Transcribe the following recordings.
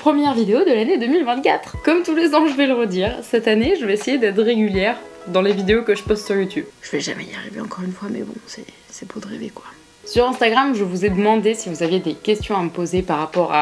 première vidéo de l'année 2024. Comme tous les ans, je vais le redire, cette année, je vais essayer d'être régulière dans les vidéos que je poste sur YouTube. Je vais jamais y arriver encore une fois, mais bon, c'est beau de rêver quoi. Sur Instagram, je vous ai demandé si vous aviez des questions à me poser par rapport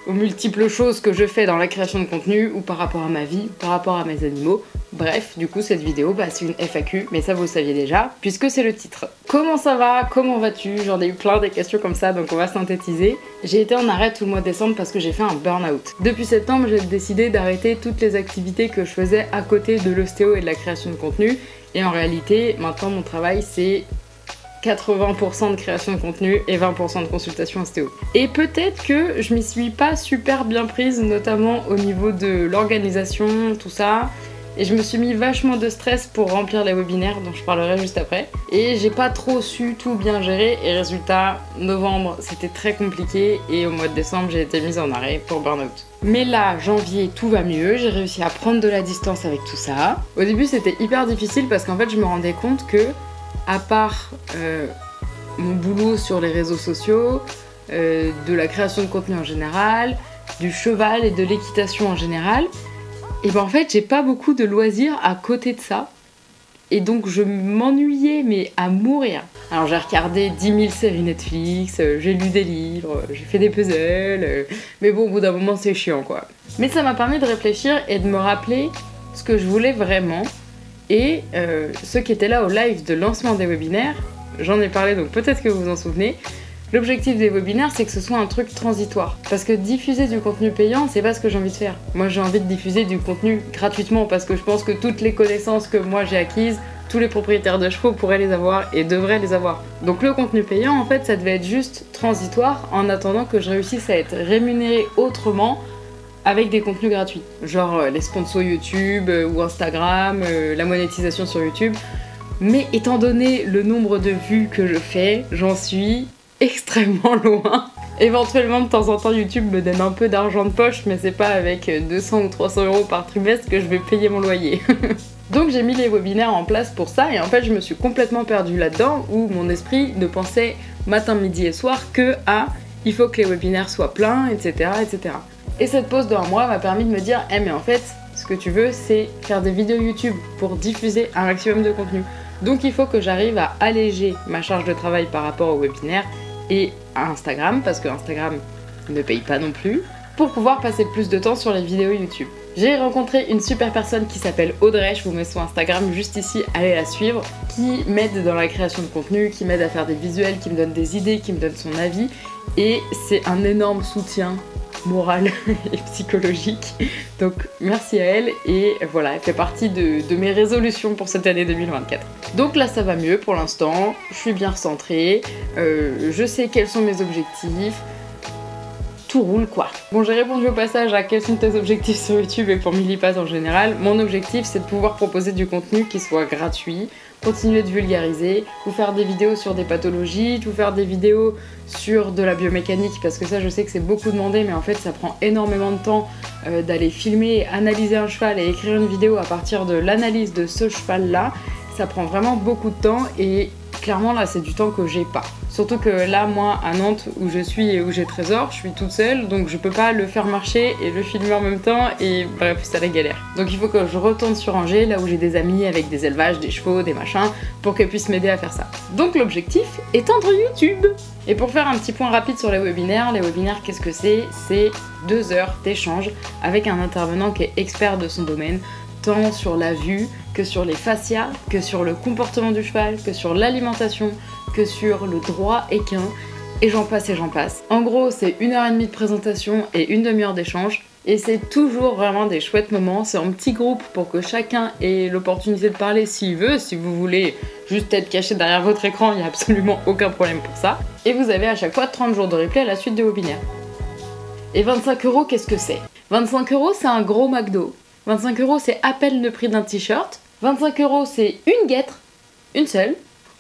aux multiples choses que je fais dans la création de contenu, ou par rapport à ma vie, ou par rapport à mes animaux. Bref, du coup, cette vidéo, c'est une FAQ, mais ça vous le saviez déjà, puisque c'est le titre. Comment ça va? Comment vas-tu? J'en ai eu plein des questions comme ça, donc on va synthétiser. J'ai été en arrêt tout le mois de décembre parce que j'ai fait un burn-out. Depuis septembre, j'ai décidé d'arrêter toutes les activités que je faisais à côté de l'ostéo et de la création de contenu, et en réalité, maintenant, mon travail, c'est 80% de création de contenu et 20% de consultation ostéo. Et peut-être que je m'y suis pas super bien prise, notamment au niveau de l'organisation, tout ça. Et je me suis mis vachement de stress pour remplir les webinaires dont je parlerai juste après. Et j'ai pas trop su tout bien gérer, et résultat, novembre c'était très compliqué, et au mois de décembre j'ai été mise en arrêt pour burn-out. Mais là, janvier, tout va mieux, j'ai réussi à prendre de la distance avec tout ça. Au début c'était hyper difficile parce qu'en fait je me rendais compte que, à part mon boulot sur les réseaux sociaux, de la création de contenu en général, du cheval et de l'équitation en général, et ben en fait j'ai pas beaucoup de loisirs à côté de ça, et donc je m'ennuyais mais à mourir. Alors j'ai regardé 10 000 séries Netflix, j'ai lu des livres, j'ai fait des puzzles, mais bon au bout d'un moment c'est chiant quoi. Mais ça m'a permis de réfléchir et de me rappeler ce que je voulais vraiment, et ceux qui étaient là au live de lancement des webinaires, j'en ai parlé donc peut-être que vous vous en souvenez. L'objectif des webinaires, c'est que ce soit un truc transitoire. Parce que diffuser du contenu payant, c'est pas ce que j'ai envie de faire. Moi, j'ai envie de diffuser du contenu gratuitement parce que je pense que toutes les connaissances que moi j'ai acquises, tous les propriétaires de chevaux pourraient les avoir et devraient les avoir. Donc le contenu payant, en fait, ça devait être juste transitoire en attendant que je réussisse à être rémunérée autrement avec des contenus gratuits. Genre les sponsors YouTube ou Instagram, la monétisation sur YouTube. Mais étant donné le nombre de vues que je fais, j'en suis extrêmement loin. Éventuellement de temps en temps YouTube me donne un peu d'argent de poche, mais c'est pas avec 200 ou 300 euros par trimestre que je vais payer mon loyer. Donc j'ai mis les webinaires en place pour ça, et en fait je me suis complètement perdue là-dedans, où mon esprit ne pensait matin, midi et soir que à il faut que les webinaires soient pleins, etc. etc. Et cette pause de 1 mois m'a permis de me dire mais en fait ce que tu veux c'est faire des vidéos YouTube pour diffuser un maximum de contenu. Donc il faut que j'arrive à alléger ma charge de travail par rapport aux webinaires et à Instagram, parce que Instagram ne paye pas non plus, pour pouvoir passer plus de temps sur les vidéos YouTube. J'ai rencontré une super personne qui s'appelle Audrey, je vous mets son Instagram juste ici, allez la suivre, qui m'aide dans la création de contenu, qui m'aide à faire des visuels, qui me donne des idées, qui me donne son avis, et c'est un énorme soutien moral et psychologique. Donc merci à elle, et voilà, elle fait partie de mes résolutions pour cette année 2024. Donc là ça va mieux pour l'instant, je suis bien recentrée, je sais quels sont mes objectifs, tout roule quoi. Bon, j'ai répondu au passage à quels sont tes objectifs sur YouTube et pour Millipat en général. Mon objectif c'est de pouvoir proposer du contenu qui soit gratuit, continuer de vulgariser, vous faire des vidéos sur des pathologies, vous faire des vidéos sur de la biomécanique, parce que ça je sais que c'est beaucoup demandé, mais en fait ça prend énormément de temps d'aller filmer, analyser un cheval et écrire une vidéo à partir de l'analyse de ce cheval là. Ça prend vraiment beaucoup de temps, et clairement là c'est du temps que j'ai pas. Surtout que là moi à Nantes où je suis et où j'ai Trésor, je suis toute seule, donc je peux pas le faire marcher et le filmer en même temps, et bref c'est la galère. Donc il faut que je retourne sur Angers, là où j'ai des amis avec des élevages, des chevaux, des machins, pour qu'elles puissent m'aider à faire ça. Donc l'objectif, étendre YouTube. Et pour faire un petit point rapide sur les webinaires qu'est-ce que c'est? C'est 2 heures d'échange avec un intervenant qui est expert de son domaine, tant sur la vue, que sur les fascias, que sur le comportement du cheval, que sur l'alimentation, que sur le droit équin, et j'en passe et j'en passe. En gros, c'est 1h30 de présentation et 1 demi-heure d'échange, et c'est toujours vraiment des chouettes moments. C'est en petit groupe pour que chacun ait l'opportunité de parler s'il veut. Si vous voulez juste être caché derrière votre écran, il n'y a absolument aucun problème pour ça. Et vous avez à chaque fois 30 jours de replay à la suite des webinaires. Et 25 €, qu'est-ce que c'est? 25 €, c'est un gros McDo. 25 €, c'est à peine le prix d'un t-shirt. 25 €, c'est une guêtre, une seule.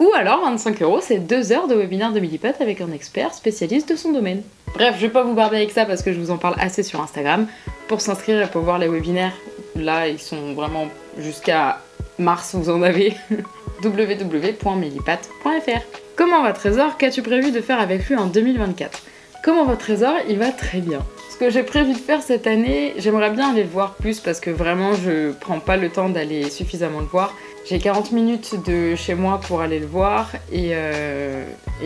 Ou alors 25 €, c'est 2 heures de webinaire de Millipat avec un expert spécialiste de son domaine. Bref, je vais pas vous barder avec ça parce que je vous en parle assez sur Instagram. Pour s'inscrire et pour voir les webinaires, là ils sont vraiment jusqu'à mars, vous en avez. www.millipat.fr. Comment va Trésor? Qu'as-tu prévu de faire avec lui en 2024? Comment va Trésor? Il va très bien. Ce Ce que j'ai prévu de faire cette année, j'aimerais bien aller le voir plus parce que vraiment je prends pas le temps d'aller suffisamment le voir. J'ai 40 minutes de chez moi pour aller le voir et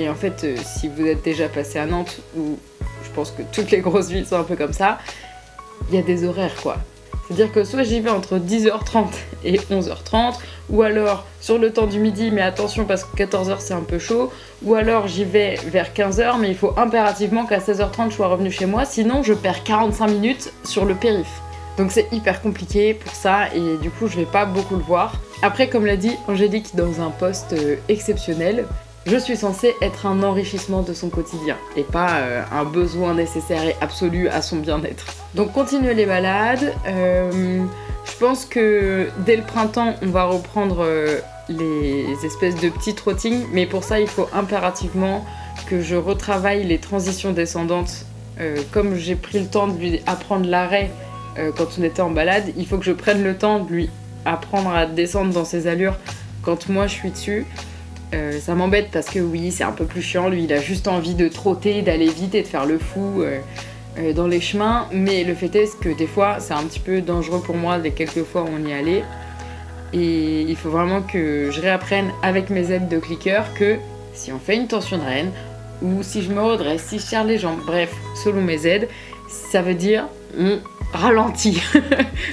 en fait si vous êtes déjà passé à Nantes, où je pense que toutes les grosses villes sont un peu comme ça, il y a des horaires quoi. C'est-à-dire que soit j'y vais entre 10h30 et 11h30, ou alors sur le temps du midi, mais attention parce que 14h c'est un peu chaud, ou alors j'y vais vers 15h, mais il faut impérativement qu'à 16h30 je sois revenue chez moi, sinon je perds 45 minutes sur le périph'. Donc c'est hyper compliqué pour ça, et du coup je vais pas beaucoup le voir. Après, comme l'a dit Angélique dans un post exceptionnel, je suis censée être un enrichissement de son quotidien et pas un besoin nécessaire et absolu à son bien-être. Donc continuez les balades. Je pense que dès le printemps, on va reprendre les espèces de petits trottings, mais pour ça, il faut impérativement que je retravaille les transitions descendantes. Comme j'ai pris le temps de lui apprendre l'arrêt quand on était en balade, il faut que je prenne le temps de lui apprendre à descendre dans ses allures quand moi je suis dessus. Ça m'embête parce que oui, c'est un peu plus chiant, lui il a juste envie de trotter, d'aller vite et de faire le fou dans les chemins, mais le fait est que des fois c'est un petit peu dangereux pour moi les quelques fois où on y allait, et il faut vraiment que je réapprenne avec mes aides de clicker que si on fait une tension de rêne, ou si je me redresse, si je serre les jambes, bref, selon mes aides, ça veut dire on ralentit.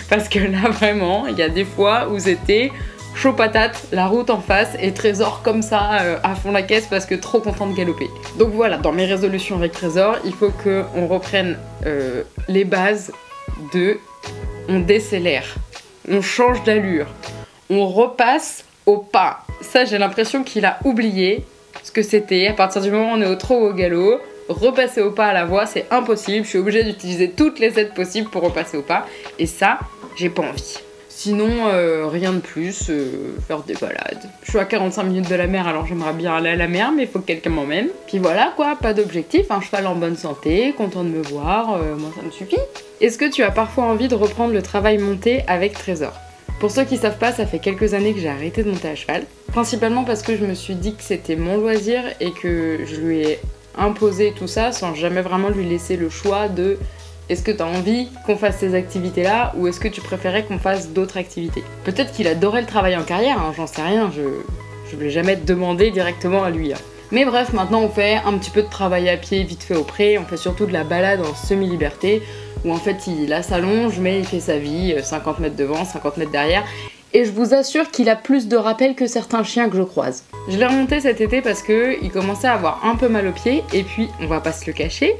Parce que là vraiment, il y a des fois où c'était chaud patate, la route en face et Trésor comme ça à fond la caisse parce que trop content de galoper. Donc voilà, dans mes résolutions avec Trésor, il faut qu'on reprenne les bases de on décélère, on change d'allure, on repasse au pas. Ça, j'ai l'impression qu'il a oublié ce que c'était. À partir du moment où on est trop au galop, repasser au pas à la voie, c'est impossible. Je suis obligée d'utiliser toutes les aides possibles pour repasser au pas. Et ça, j'ai pas envie. Sinon, rien de plus, faire des balades. Je suis à 45 minutes de la mer, alors j'aimerais bien aller à la mer, mais il faut que quelqu'un m'emmène. Puis voilà quoi, pas d'objectif, un cheval en bonne santé, content de me voir, moi ça me suffit. Est-ce que tu as parfois envie de reprendre le travail monté avec Trésor? Pour ceux qui savent pas, ça fait quelques années que j'ai arrêté de monter à cheval. Principalement parce que je me suis dit que c'était mon loisir et que je lui ai imposé tout ça sans jamais vraiment lui laisser le choix de est-ce que tu as envie qu'on fasse ces activités-là ou est-ce que tu préférais qu'on fasse d'autres activités? Peut-être qu'il adorait le travail en carrière, hein, j'en sais rien, je ne vais jamais te demander directement à lui. Hein. Mais bref, maintenant on fait un petit peu de travail à pied vite fait au pré, on fait surtout de la balade en semi-liberté où en fait il s'allonge mais il fait sa vie, 50 mètres devant, 50 mètres derrière. Et je vous assure qu'il a plus de rappels que certains chiens que je croise. Je l'ai remonté cet été parce qu'il commençait à avoir un peu mal aux pieds et puis, on va pas se le cacher,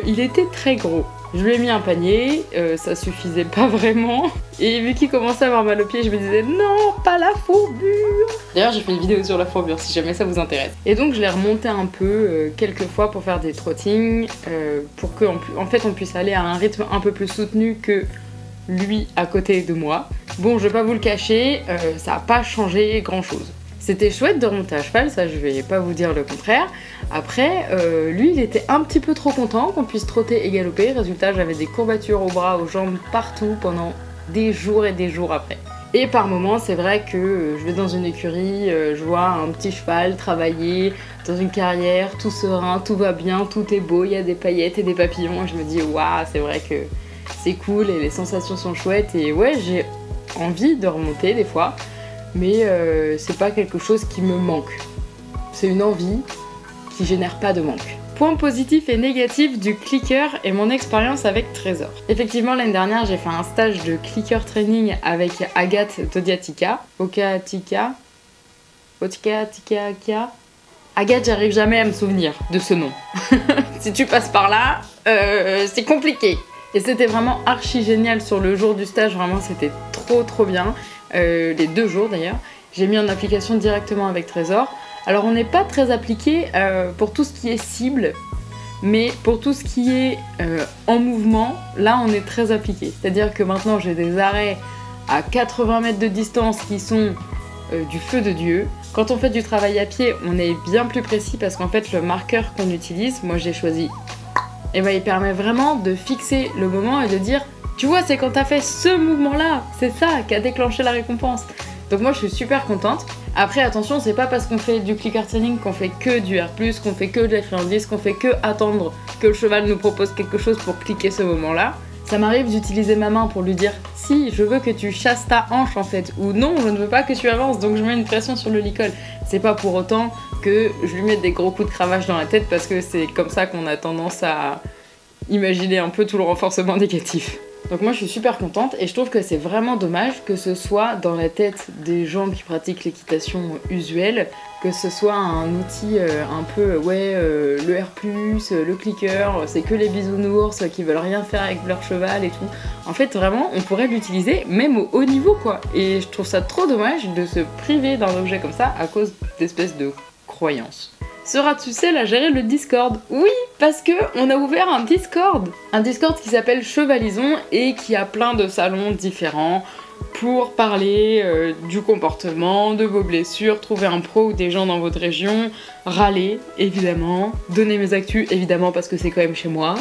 il était très gros. Je lui ai mis un panier, ça suffisait pas vraiment. Et vu qu'il commençait à avoir mal aux pieds, je me disais non, pas la fourbure. D'ailleurs, j'ai fait une vidéo sur la fourbure si jamais ça vous intéresse. Et donc, je l'ai remonté un peu quelques fois pour faire des trottings, pour qu'en fait on puisse aller à un rythme un peu plus soutenu que lui à côté de moi. Bon, je vais pas vous le cacher, ça a pas changé grand chose. C'était chouette de remonter à cheval, ça je vais pas vous dire le contraire. Après, lui il était un petit peu trop content qu'on puisse trotter et galoper. Résultat, j'avais des courbatures aux bras, aux jambes, partout pendant des jours et des jours après. Et par moments, c'est vrai que je vais dans une écurie, je vois un petit cheval travailler dans une carrière, tout serein, tout va bien, tout est beau, il y a des paillettes et des papillons. Et je me dis, waouh, c'est vrai que c'est cool et les sensations sont chouettes. Et ouais, j'ai envie de remonter des fois. Mais c'est pas quelque chose qui me manque. C'est une envie qui génère pas de manque. Point positif et négatif du clicker et mon expérience avec Trésor. Effectivement, l'année dernière, j'ai fait un stage de clicker training avec Agathe Todiatika. Agathe, j'arrive jamais à me souvenir de ce nom. Si tu passes par là, c'est compliqué. Et c'était vraiment archi génial sur le jour du stage, vraiment c'était trop bien. Les 2 jours d'ailleurs, j'ai mis en application directement avec Trésor. Alors on n'est pas très appliqué pour tout ce qui est cible, mais pour tout ce qui est en mouvement, là on est très appliqué. C'est-à-dire que maintenant j'ai des arrêts à 80 mètres de distance qui sont du feu de Dieu. Quand on fait du travail à pied, on est bien plus précis parce qu'en fait le marqueur qu'on utilise, moi j'ai choisi, et ben il permet vraiment de fixer le moment et de dire tu vois, c'est quand t'as fait ce mouvement-là, c'est ça qui a déclenché la récompense. Donc moi je suis super contente. Après attention, c'est pas parce qu'on fait du click hardening qu'on fait que du R+, qu'on fait que de la friandise, qu'on fait que attendre que le cheval nous propose quelque chose pour cliquer ce moment-là. Ça m'arrive d'utiliser ma main pour lui dire si je veux que tu chasses ta hanche en fait, ou non je ne veux pas que tu avances donc je mets une pression sur le licol. C'est pas pour autant que je lui mette des gros coups de cravache dans la tête parce que c'est comme ça qu'on a tendance à imaginer un peu tout le renforcement négatif. Donc moi je suis super contente et je trouve que c'est vraiment dommage que ce soit dans la tête des gens qui pratiquent l'équitation usuelle, que ce soit un outil un peu le R+, le clicker, c'est que les bisounours qui veulent rien faire avec leur cheval et tout. En fait vraiment on pourrait l'utiliser même au haut niveau quoi. Et je trouve ça trop dommage de se priver d'un objet comme ça à cause d'espèces de croyances. Seras-tu seule à gérer le Discord? Oui, parce que on a ouvert un Discord. Un Discord qui s'appelle Chevalison et qui a plein de salons différents pour parler du comportement, de vos blessures, trouver un pro ou des gens dans votre région, râler évidemment, donner mes actus évidemment parce que c'est quand même chez moi,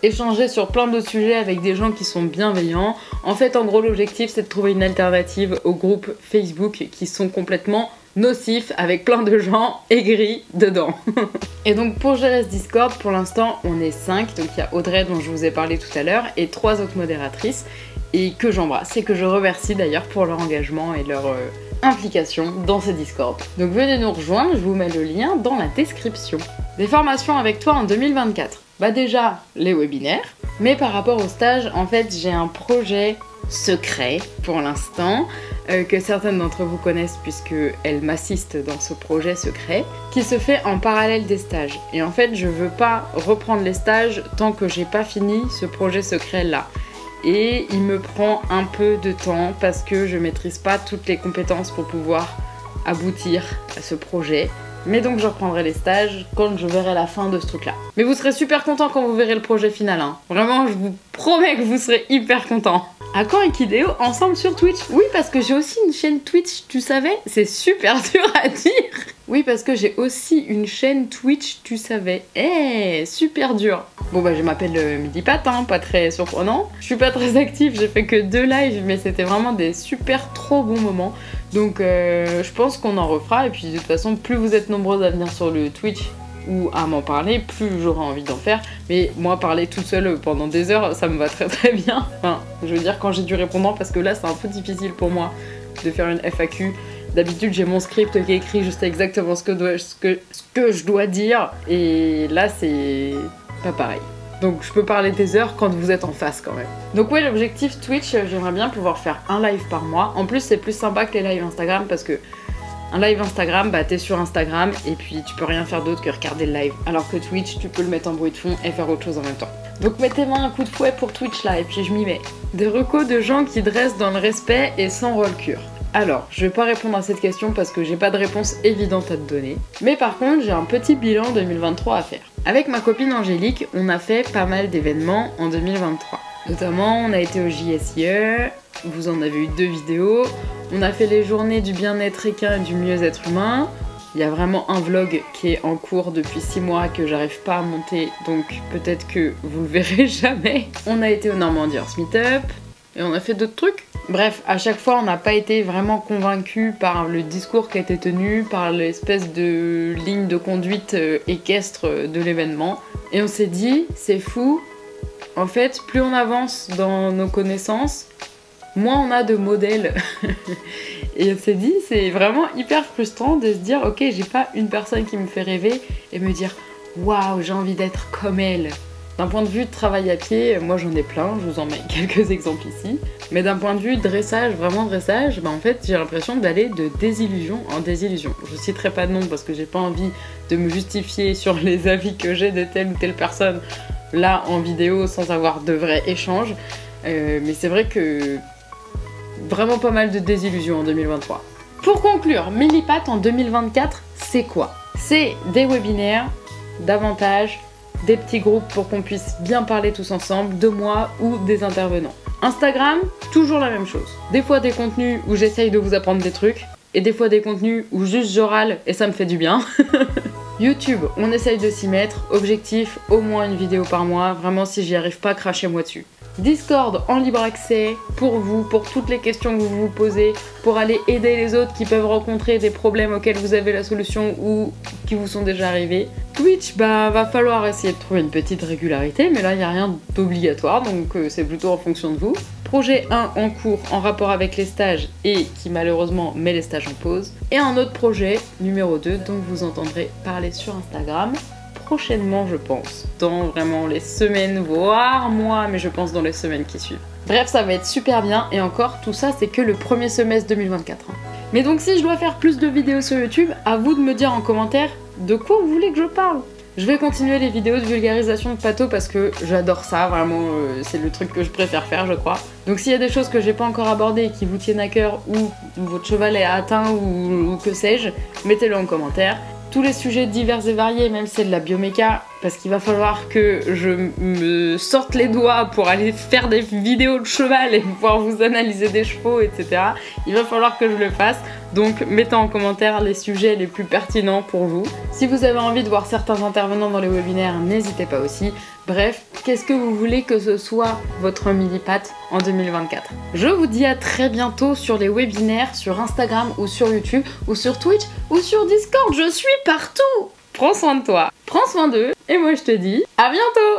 échanger sur plein d'autres sujets avec des gens qui sont bienveillants. En fait, en gros, l'objectif c'est de trouver une alternative aux groupes Facebook qui sont complètement nocif avec plein de gens aigris dedans. Et donc pour gérer ce Discord, pour l'instant on est 5, donc il y a Audrey dont je vous ai parlé tout à l'heure et 3 autres modératrices et que j'embrasse et que je remercie d'ailleurs pour leur engagement et leur implication dans ce Discord. Donc venez nous rejoindre, je vous mets le lien dans la description. Des formations avec toi en 2024. Bah déjà les webinaires, mais par rapport au stage, en fait j'ai un projet secret pour l'instant, que certaines d'entre vous connaissent puisqu'elles m'assistent dans ce projet secret, qui se fait en parallèle des stages. Et en fait, je veux pas reprendre les stages tant que j'ai pas fini ce projet secret là. Et il me prend un peu de temps parce que je maîtrise pas toutes les compétences pour pouvoir aboutir à ce projet. Mais donc je reprendrai les stages quand je verrai la fin de ce truc là. Mais vous serez super contents quand vous verrez le projet final hein. Vraiment je vous promets que vous serez hyper contents. À quand Equideo ensemble sur Twitch? Oui parce que j'ai aussi une chaîne Twitch, tu savais? C'est super dur à dire. Oui parce que j'ai aussi une chaîne Twitch, tu savais? Super dur. Bon bah je m'appelle Millipat, hein, pas très surprenant. Je suis pas très active, j'ai fait que 2 lives mais c'était vraiment des super trop bons moments. Donc je pense qu'on en refera et puis de toute façon plus vous êtes nombreuses à venir sur le Twitch ou à m'en parler, plus j'aurai envie d'en faire. Mais moi parler toute seule pendant des heures ça me va très très bien. Enfin je veux dire quand j'ai du répondant parce que là c'est un peu difficile pour moi de faire une FAQ. D'habitude j'ai mon script qui est écrit, je sais exactement ce que je dois dire et là c'est pas pareil. Donc je peux parler des heures quand vous êtes en face quand même. Donc ouais l'objectif Twitch, j'aimerais bien pouvoir faire un live par mois. En plus c'est plus sympa que les lives Instagram parce que un live Instagram, bah t'es sur Instagram et puis tu peux rien faire d'autre que regarder le live. Alors que Twitch, tu peux le mettre en bruit de fond et faire autre chose en même temps. Donc mettez-moi un coup de fouet pour Twitch là et puis je m'y mets. Des recos de gens qui dressent dans le respect et sans rôle-cure. Alors, je vais pas répondre à cette question parce que j'ai pas de réponse évidente à te donner. Mais par contre, j'ai un petit bilan 2023 à faire. Avec ma copine Angélique, on a fait pas mal d'événements en 2023. Notamment, on a été au JSIE, vous en avez eu 2 vidéos. On a fait les journées du bien-être équin et du mieux-être humain. Il y a vraiment un vlog qui est en cours depuis 6 mois que j'arrive pas à monter, donc peut-être que vous le verrez jamais. On a été au Normandie Horse Meetup et on a fait d'autres trucs. Bref, à chaque fois, on n'a pas été vraiment convaincus par le discours qui a été tenu, par l'espèce de ligne de conduite équestre de l'événement. Et on s'est dit, c'est fou, en fait, plus on avance dans nos connaissances, moins on a de modèles. Et on s'est dit, c'est vraiment hyper frustrant de se dire, ok, j'ai pas une personne qui me fait rêver et me dire, waouh, j'ai envie d'être comme elle. D'un point de vue de travail à pied, moi j'en ai plein, je vous en mets quelques exemples ici. Mais d'un point de vue dressage, vraiment dressage, bah en fait j'ai l'impression d'aller de désillusion en désillusion. Je citerai pas de nom parce que j'ai pas envie de me justifier sur les avis que j'ai de telle ou telle personne là en vidéo sans avoir de vrais échanges. Mais c'est vrai que vraiment pas mal de désillusions en 2023. Pour conclure, Millipat en 2024, c'est quoi? C'est des webinaires, davantage, des petits groupes pour qu'on puisse bien parler tous ensemble, de moi ou des intervenants. Instagram, toujours la même chose. Des fois des contenus où j'essaye de vous apprendre des trucs, et des fois des contenus où juste je râle et ça me fait du bien. YouTube, on essaye de s'y mettre. Objectif, au moins une vidéo par mois. Vraiment, si j'y arrive pas, crachez-moi dessus. Discord en libre accès pour vous, pour toutes les questions que vous vous posez, pour aller aider les autres qui peuvent rencontrer des problèmes auxquels vous avez la solution ou qui vous sont déjà arrivés. Twitch, bah va falloir essayer de trouver une petite régularité, mais là il n'y a rien d'obligatoire, donc c'est plutôt en fonction de vous. Projet 1 en cours en rapport avec les stages et qui malheureusement met les stages en pause. Et un autre projet, numéro 2, dont vous entendrez parler sur Instagram prochainement, je pense, dans vraiment les semaines, voire mois, mais je pense dans les semaines qui suivent. Bref, ça va être super bien, et encore, tout ça, c'est que le premier semestre 2024. Mais donc si je dois faire plus de vidéos sur YouTube, à vous de me dire en commentaire de quoi vous voulez que je parle. Je vais continuer les vidéos de vulgarisation de Pato parce que j'adore ça, vraiment, c'est le truc que je préfère faire, je crois. Donc s'il y a des choses que j'ai pas encore abordées et qui vous tiennent à cœur, ou votre cheval est atteint, ou que sais-je, mettez-le en commentaire. Tous les sujets divers et variés, même c'est de la bioméca, parce qu'il va falloir que je me sorte les doigts pour aller faire des vidéos de cheval et pouvoir vous analyser des chevaux, etc. Il va falloir que je le fasse, donc mettez en commentaire les sujets les plus pertinents pour vous. Si vous avez envie de voir certains intervenants dans les webinaires, n'hésitez pas aussi. Bref, qu'est-ce que vous voulez que ce soit votre Millipat en 2024? Je vous dis à très bientôt sur les webinaires, sur Instagram ou sur YouTube, ou sur Twitch, ou sur Discord, je suis partout! Prends soin de toi, prends soin d'eux, et moi je te dis à bientôt!